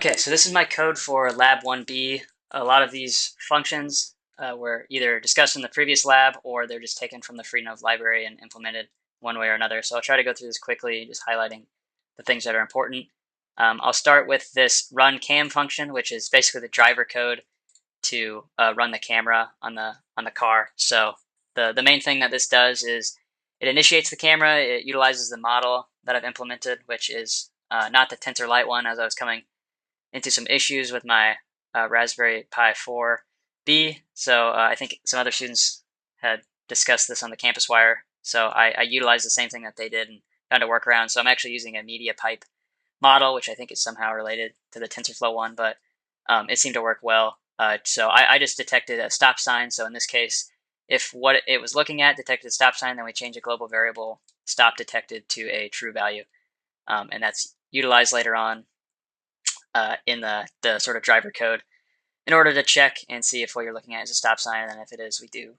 Okay, so this is my code for Lab 1B. A lot of these functions were either discussed in the previous lab or they're just taken from the FreeNode library and implemented one way or another. So I'll try to go through this quickly, just highlighting the things that are important. I'll start with this run cam function, which is basically the driver code to run the camera on the car. So the main thing that this does is it initiates the camera. It utilizes the model that I've implemented, which is not the Tensor Lite one, as I was coming into some issues with my Raspberry Pi 4B. So I think some other students had discussed this on the Campus Wire. So I utilized the same thing that they did and found a workaround. So I'm actually using a MediaPipe model, which I think is somehow related to the TensorFlow one, but it seemed to work well. So I just detected a stop sign. So in this case, if what it was looking at detected a stop sign, then we change a global variable stop detected to a true value. And that's utilized later on in the sort of driver code in order to check and see if what you're looking at is a stop sign, and then if it is, we do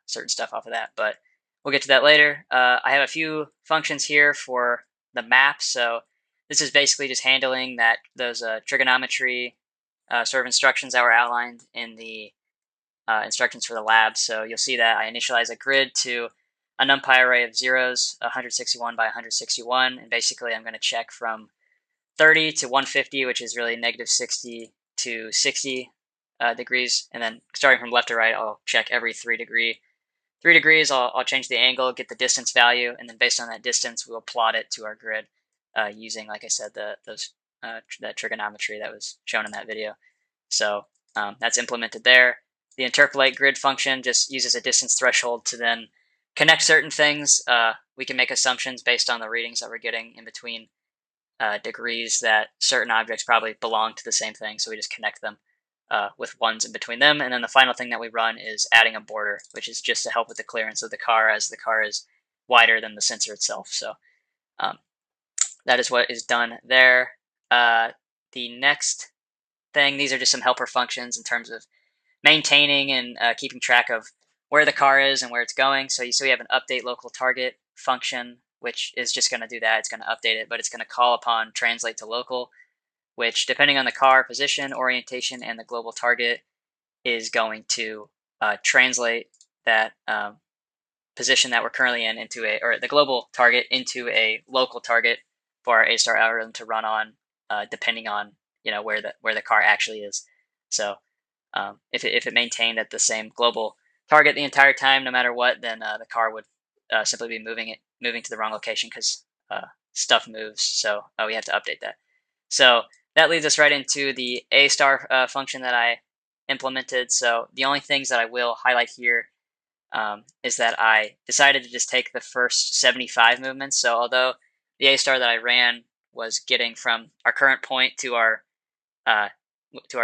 certain stuff off of that. But we'll get to that later. I have a few functions here for the map. So this is basically just handling those trigonometry sort of instructions that were outlined in the instructions for the lab. So you'll see that I initialize a grid to a NumPy array of zeros, 161 by 161, and basically I'm going to check from 30 to 150, which is really negative 60 to 60 degrees. And then starting from left to right, I'll check every 3 degrees. I'll change the angle, get the distance value, and then based on that distance, we'll plot it to our grid using, like I said, that trigonometry that was shown in that video. So that's implemented there. The interpolate grid function just uses a distance threshold to then connect certain things. We can make assumptions based on the readings that we're getting in between degrees that certain objects probably belong to the same thing, so we just connect them with ones in between them. And then the final thing that we run is adding a border, which is just to help with the clearance of the car as the car is wider than the sensor itself. So um, that is what is done there. The next thing, these are just some helper functions in terms of maintaining and keeping track of where the car is and where it's going. So we have an update local target function, which is just going to do that. It's going to update it, but it's going to call upon translate to local, which depending on the car position, orientation, and the global target is going to translate that position that we're currently in or the global target into a local target for our A-star algorithm to run on, depending on where the car actually is. So if it maintained at the same global target the entire time, no matter what, then the car would simply be moving to the wrong location because stuff moves. So we have to update that. So that leads us right into the A star function that I implemented. So the only things that I will highlight here is that I decided to just take the first 75 movements. So although the A star that I ran was getting from our current point to our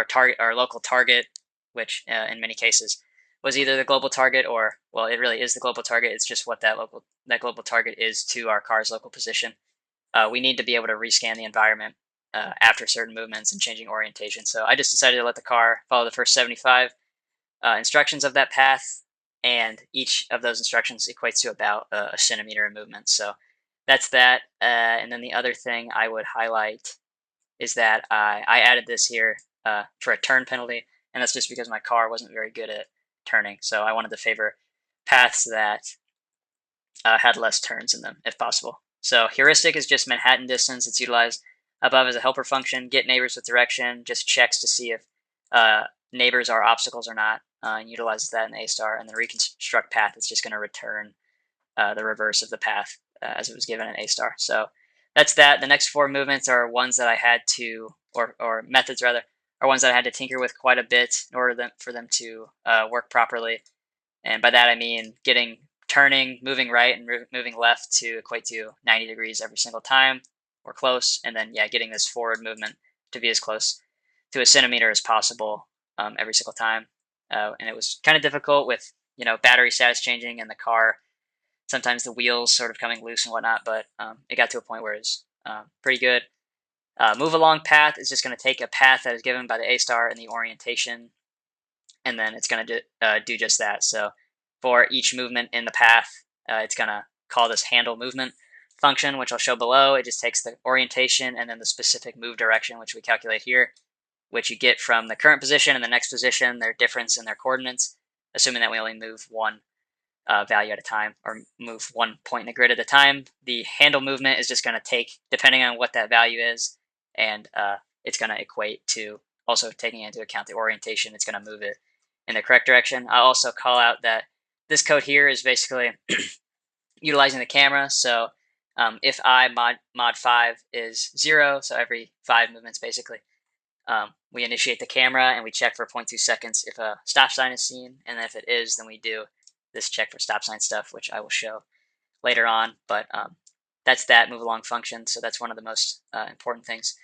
target, our local target, which in many cases was either the global target or, well, it really is the global target. It's just what that global target is to our car's local position. We need to be able to rescan the environment after certain movements and changing orientation. So I just decided to let the car follow the first 75 instructions of that path, and each of those instructions equates to about a centimeter in movement. So that's that. And then the other thing I would highlight is that I added this here for a turn penalty, and that's just because my car wasn't very good at turning. So I wanted to favor paths that had less turns in them, if possible. So heuristic is just Manhattan distance. It's utilized above as a helper function. Get neighbors with direction just checks to see if neighbors are obstacles or not, and utilizes that in A star. And then reconstruct path is just going to return the reverse of the path as it was given in A star. So that's that. The next 4 movements are ones that I had to, or methods rather, are ones that I had to tinker with quite a bit in order for them to work properly. And by that I mean turning, moving right and moving left to equate to 90 degrees every single time or close. And then, getting this forward movement to be as close to a centimeter as possible every single time. And it was kind of difficult with, battery status changing and the car, sometimes the wheels sort of coming loose and whatnot, but it got to a point where it was pretty good. Move along path is just going to take a path that is given by the A star and the orientation, and then it's going to do just that. So for each movement in the path, it's going to call this handle movement function, which I'll show below. It just takes the orientation and then the specific move direction, which we calculate here, which you get from the current position and the next position, their difference in their coordinates, assuming that we only move one value at a time, or move one point in the grid at a time. The handle movement is just going to take, depending on what that value is, and it's going to equate to also taking into account the orientation. It's going to move it in the correct direction. I'll also call out that this code here is basically utilizing the camera. So if I mod 5 is 0, so every 5 movements basically, we initiate the camera and we check for 0.2 seconds if a stop sign is seen, and then if it is, then we do this check for stop sign stuff, which I will show later on. But that's that move along function, so that's one of the most important things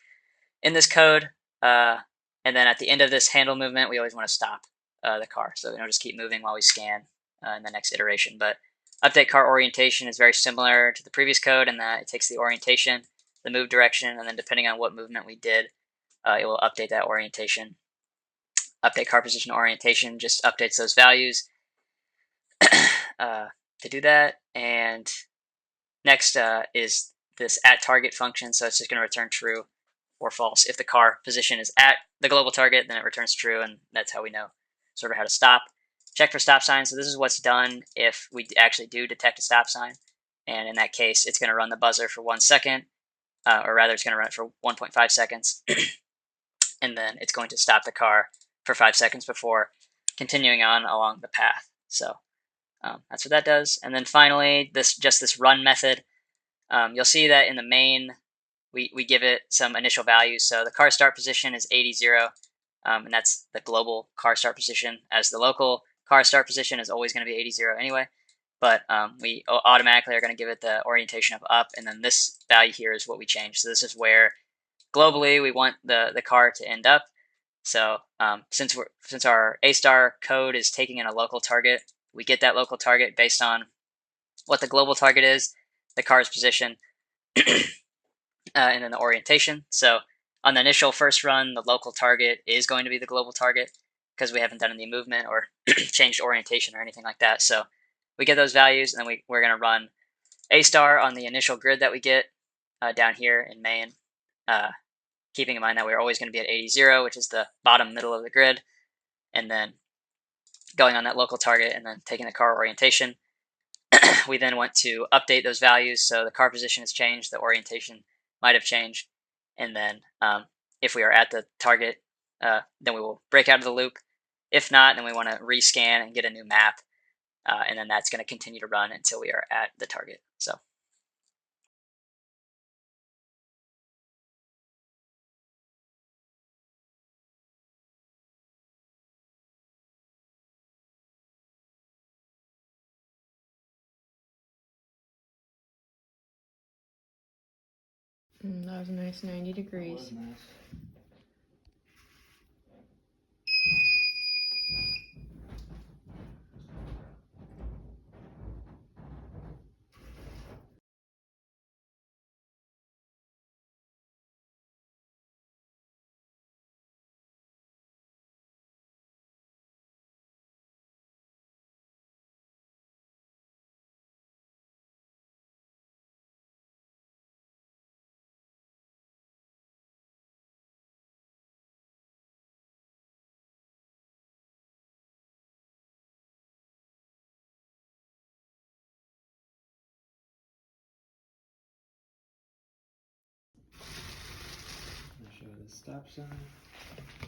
in this code. And then at the end of this handle movement, we always want to stop the car, so we don't just keep moving while we scan in the next iteration. But update car orientation is very similar to the previous code in that it takes the orientation, the move direction, and then depending on what movement we did, it will update that orientation. Update car position orientation just updates those values to do that. And next is this at target function, so it's just going to return true or false. If the car position is at the global target, then it returns true, and that's how we know sort of how to stop. Check for stop sign. So this is what's done if we actually do detect a stop sign, and in that case, it's going to run the buzzer for 1 second, or rather, it's going to run it for 1.5 seconds, and then it's going to stop the car for 5 seconds before continuing on along the path. So that's what that does. And then finally, this run method. You'll see that in the main, we give it some initial values. So the car start position is 80, and that's the global car start position, as the local car start position is always going to be 80 anyway. But we automatically are going to give it the orientation of up, and then this value here is what we change. So this is where globally we want the car to end up. So since our A star code is taking in a local target, we get that local target based on what the global target is, the car's position, and then the orientation. So on the initial first run, the local target is going to be the global target because we haven't done any movement or changed orientation or anything like that. So we get those values, and then we're going to run A star on the initial grid that we get down here in main, keeping in mind that we're always going to be at 80, which is the bottom middle of the grid, and then going on that local target and then taking the car orientation. We then want to update those values, so the car position has changed, the orientation might have changed, and then if we are at the target, then we will break out of the loop. If not, then we want to rescan and get a new map, and then that's going to continue to run until we are at the target. So. That was a nice 90 degrees. That was nice. I'll show the stop sign.